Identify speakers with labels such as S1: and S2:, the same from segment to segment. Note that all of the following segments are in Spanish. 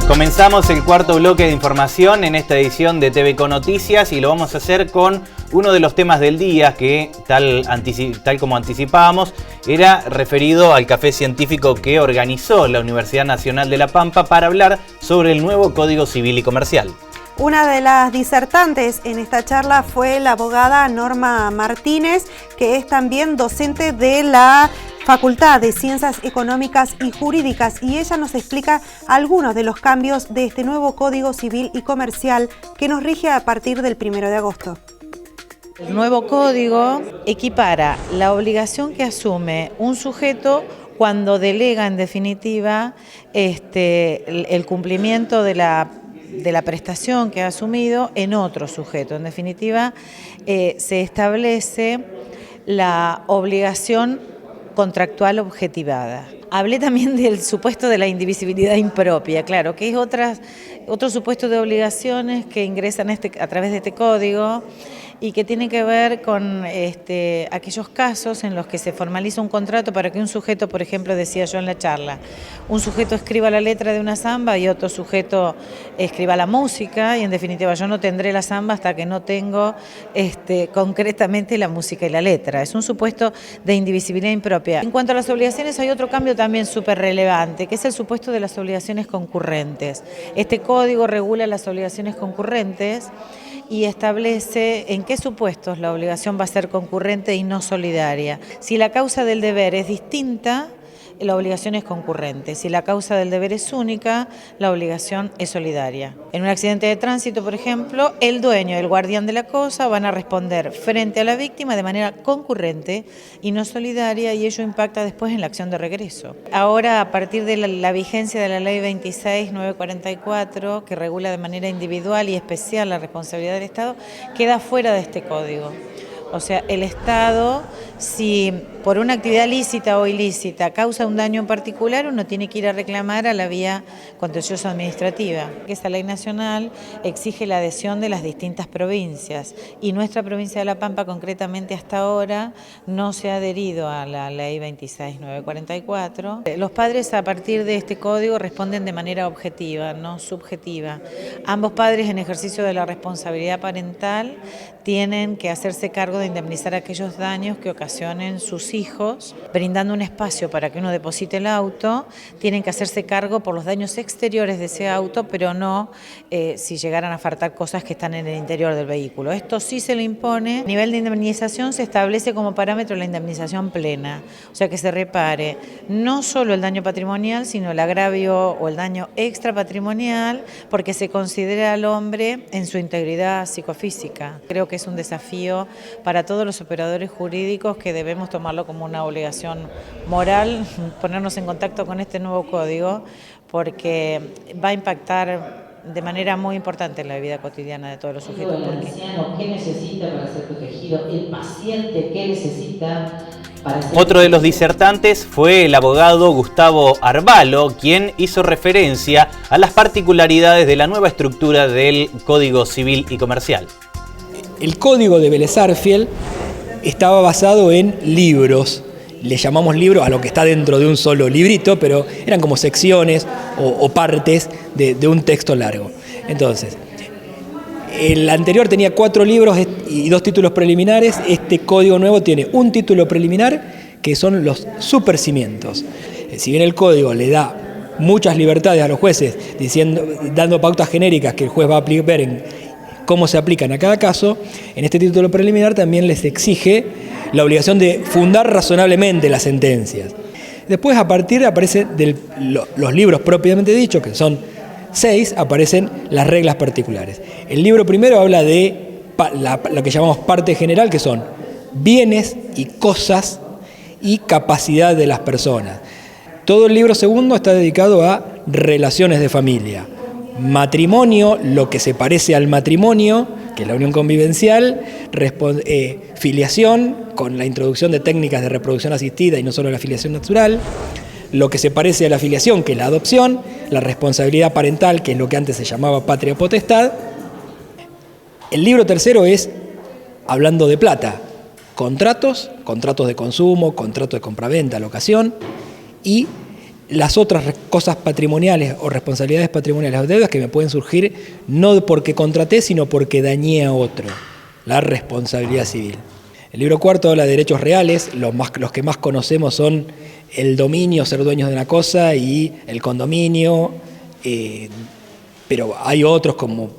S1: Comenzamos el cuarto bloque de información en esta edición de TVK Noticias y lo vamos a hacer con uno de los temas del día que, tal como anticipábamos, era referido al café científico que organizó la Universidad Nacional de La Pampa para hablar sobre el nuevo Código Civil y Comercial.
S2: Una de las disertantes en esta charla fue la abogada Norma Martínez, que es también docente de la Facultad de Ciencias Económicas y Jurídicas, y ella nos explica algunos de los cambios de este nuevo Código Civil y Comercial que nos rige a partir del 1 de agosto.
S3: El nuevo código equipara la obligación que asume un sujeto cuando delega en definitiva el cumplimiento de la prestación que ha asumido en otro sujeto. En definitiva, se establece la obligación contractual objetivada. Hablé también del supuesto de la indivisibilidad impropia, claro, que es otro supuesto de obligaciones que ingresan a través de este código y que tiene que ver con aquellos casos en los que se formaliza un contrato para que un sujeto, por ejemplo, decía yo en la charla, un sujeto escriba la letra de una samba y otro sujeto escriba la música, y en definitiva yo no tendré la samba hasta que no tengo concretamente la música y la letra. Es un supuesto de indivisibilidad impropia. En cuanto a las obligaciones, hay otro cambio también súper relevante, que es el supuesto de las obligaciones concurrentes. Este código regula las obligaciones concurrentes y establece en qué supuestos la obligación va a ser concurrente y no solidaria. Si la causa del deber es distinta, la obligación es concurrente. Si la causa del deber es única, la obligación es solidaria. En un accidente de tránsito, por ejemplo, el dueño y el guardián de la cosa van a responder frente a la víctima de manera concurrente y no solidaria, y ello impacta después en la acción de regreso. Ahora, a partir de la vigencia de la Ley 26.944, que regula de manera individual y especial la responsabilidad del Estado, queda fuera de este código. O sea, el Estado, si por una actividad lícita o ilícita causa un daño en particular, uno tiene que ir a reclamar a la vía contencioso administrativa. Esta ley nacional exige la adhesión de las distintas provincias y nuestra provincia de La Pampa concretamente hasta ahora no se ha adherido a la ley 26.944. Los padres a partir de este código responden de manera objetiva, no subjetiva. Ambos padres en ejercicio de la responsabilidad parental tienen que hacerse cargo de indemnizar aquellos daños que ocasionen sus hijos, brindando un espacio para que uno deposite el auto. Tienen que hacerse cargo por los daños exteriores de ese auto, pero no si llegaran a faltar cosas que están en el interior del vehículo. Esto sí se le impone. A nivel de indemnización se establece como parámetro la indemnización plena, o sea que se repare no solo el daño patrimonial, sino el agravio o el daño extrapatrimonial, porque se considera al hombre en su integridad psicofísica. Creo que es un desafío para todos los operadores jurídicos que debemos tomarlo como una obligación moral, ponernos en contacto con este nuevo código, porque va a impactar de manera muy importante en la vida cotidiana de todos los sujetos.
S4: El anciano, ¿qué necesita para ser protegido? El paciente, ¿qué necesita para ser
S1: Otro de los disertantes fue el abogado Gustavo Arvalo, quien hizo referencia a las particularidades de la nueva estructura del Código Civil y Comercial.
S5: El código de Vélez Sarsfield estaba basado en libros. Le llamamos libro a lo que está dentro de un solo librito, pero eran como secciones o partes de un texto largo. Entonces, el anterior tenía 4 libros y 2 títulos preliminares. Este código nuevo tiene un título preliminar, que son los supercimientos. Si bien el código le da muchas libertades a los jueces, dando pautas genéricas que el juez va a ver en cómo se aplican a cada caso, en este título preliminar también les exige la obligación de fundar razonablemente las sentencias. Después, aparecen los libros propiamente dichos, que son 6, aparecen las reglas particulares. El libro primero habla de lo que llamamos parte general, que son bienes y cosas y capacidad de las personas. Todo el libro segundo está dedicado a relaciones de familia. Matrimonio, lo que se parece al matrimonio, que es la unión convivencial, filiación, con la introducción de técnicas de reproducción asistida y no solo la filiación natural, lo que se parece a la filiación, que es la adopción, la responsabilidad parental, que es lo que antes se llamaba patria potestad. El libro tercero es hablando de plata, contratos de consumo, contratos de compraventa, locación, y las otras cosas patrimoniales o responsabilidades patrimoniales o deudas que me pueden surgir no porque contraté, sino porque dañé a otro, la responsabilidad civil. El libro cuarto habla de derechos reales, los que más conocemos son el dominio, ser dueños de una cosa, y el condominio, pero hay otros como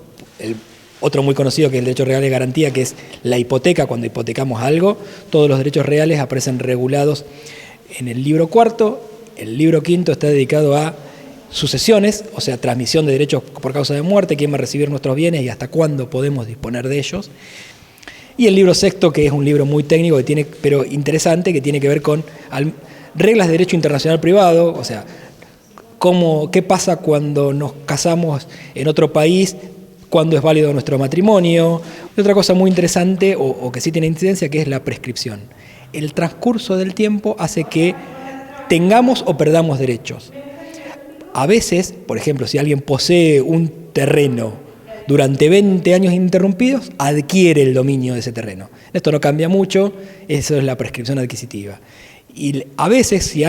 S5: otro muy conocido que es el derecho real de garantía, que es la hipoteca, cuando hipotecamos algo. Todos los derechos reales aparecen regulados en el libro cuarto. El libro quinto está dedicado a sucesiones, o sea, transmisión de derechos por causa de muerte, quién va a recibir nuestros bienes y hasta cuándo podemos disponer de ellos. Y el libro sexto, que es un libro muy técnico, pero interesante, que tiene que ver con reglas de derecho internacional privado, o sea, qué pasa cuando nos casamos en otro país, cuándo es válido nuestro matrimonio. Y otra cosa muy interesante, o que sí tiene incidencia, que es la prescripción. El transcurso del tiempo hace que tengamos o perdamos derechos. A veces, por ejemplo, si alguien posee un terreno durante 20 años ininterrumpidos, adquiere el dominio de ese terreno. Esto no cambia mucho, eso es la prescripción adquisitiva. Y a veces, si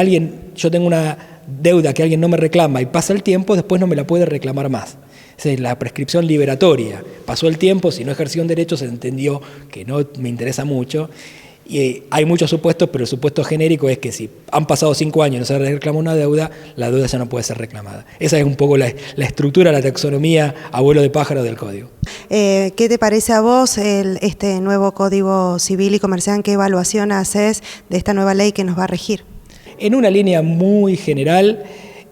S5: yo tengo una deuda que alguien no me reclama y pasa el tiempo, después no me la puede reclamar más. Esa es la prescripción liberatoria. Pasó el tiempo, si no ejerció un derecho, se entendió que no me interesa mucho. Y hay muchos supuestos, pero el supuesto genérico es que si han pasado 5 años y no se reclama una deuda, la deuda ya no puede ser reclamada. Esa es un poco la estructura, la taxonomía a vuelo de pájaro del código.
S2: ¿Qué te parece a vos este nuevo Código Civil y Comercial? ¿Qué evaluación haces de esta nueva ley que nos va a regir?
S5: En una línea muy general,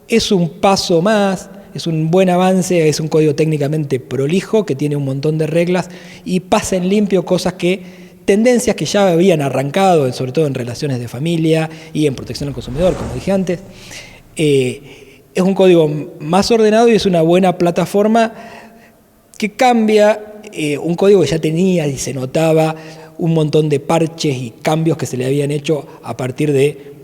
S5: es un paso más, es un buen avance, es un código técnicamente prolijo que tiene un montón de reglas y pasa en limpio tendencias que ya habían arrancado, sobre todo en relaciones de familia y en protección al consumidor, como dije antes. Es un código más ordenado y es una buena plataforma que cambia un código que ya tenía y se notaba un montón de parches y cambios que se le habían hecho a partir de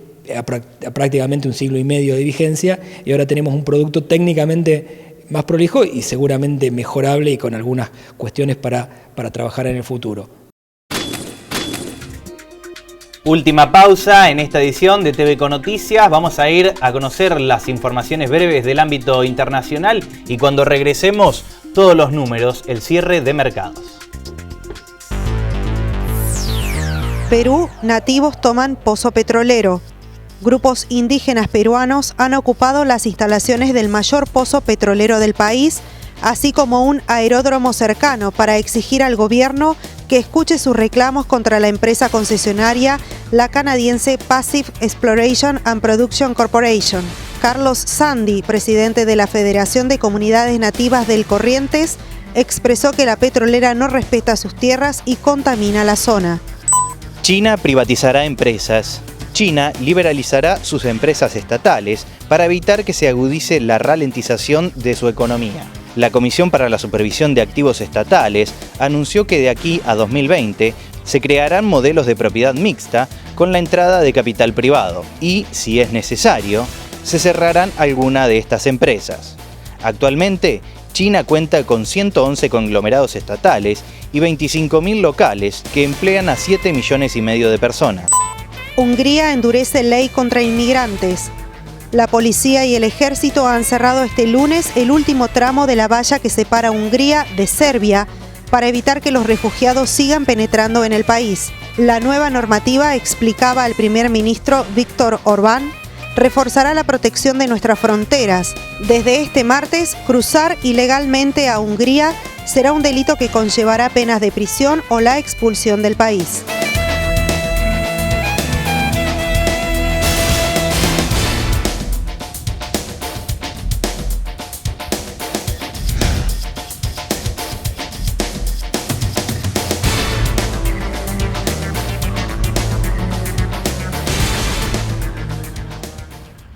S5: prácticamente un siglo y medio de vigencia, y ahora tenemos un producto técnicamente más prolijo y seguramente mejorable y con algunas cuestiones para trabajar en el futuro.
S1: Última pausa en esta edición de TV con Noticias. Vamos a ir a conocer las informaciones breves del ámbito internacional y cuando regresemos, todos los números, el cierre de mercados.
S2: Perú, nativos toman pozo petrolero. Grupos indígenas peruanos han ocupado las instalaciones del mayor pozo petrolero del país, así como un aeródromo cercano, para exigir al gobierno que escuche sus reclamos contra la empresa concesionaria, la canadiense Pacific Exploration and Production Corporation. Carlos Sandy, presidente de la Federación de Comunidades Nativas del Corrientes, expresó que la petrolera no respeta sus tierras y contamina la zona.
S1: China privatizará empresas. China liberalizará sus empresas estatales para evitar que se agudice la ralentización de su economía. La Comisión para la Supervisión de Activos Estatales anunció que de aquí a 2020 se crearán modelos de propiedad mixta con la entrada de capital privado y, si es necesario, se cerrarán alguna de estas empresas. Actualmente, China cuenta con 111 conglomerados estatales y 25.000 locales que emplean a 7,5 millones de personas.
S2: Hungría endurece ley contra inmigrantes. La policía y el ejército han cerrado este lunes el último tramo de la valla que separa Hungría de Serbia para evitar que los refugiados sigan penetrando en el país. La nueva normativa, explicaba el primer ministro Viktor Orbán, reforzará la protección de nuestras fronteras. Desde este martes, cruzar ilegalmente a Hungría será un delito que conllevará penas de prisión o la expulsión del país.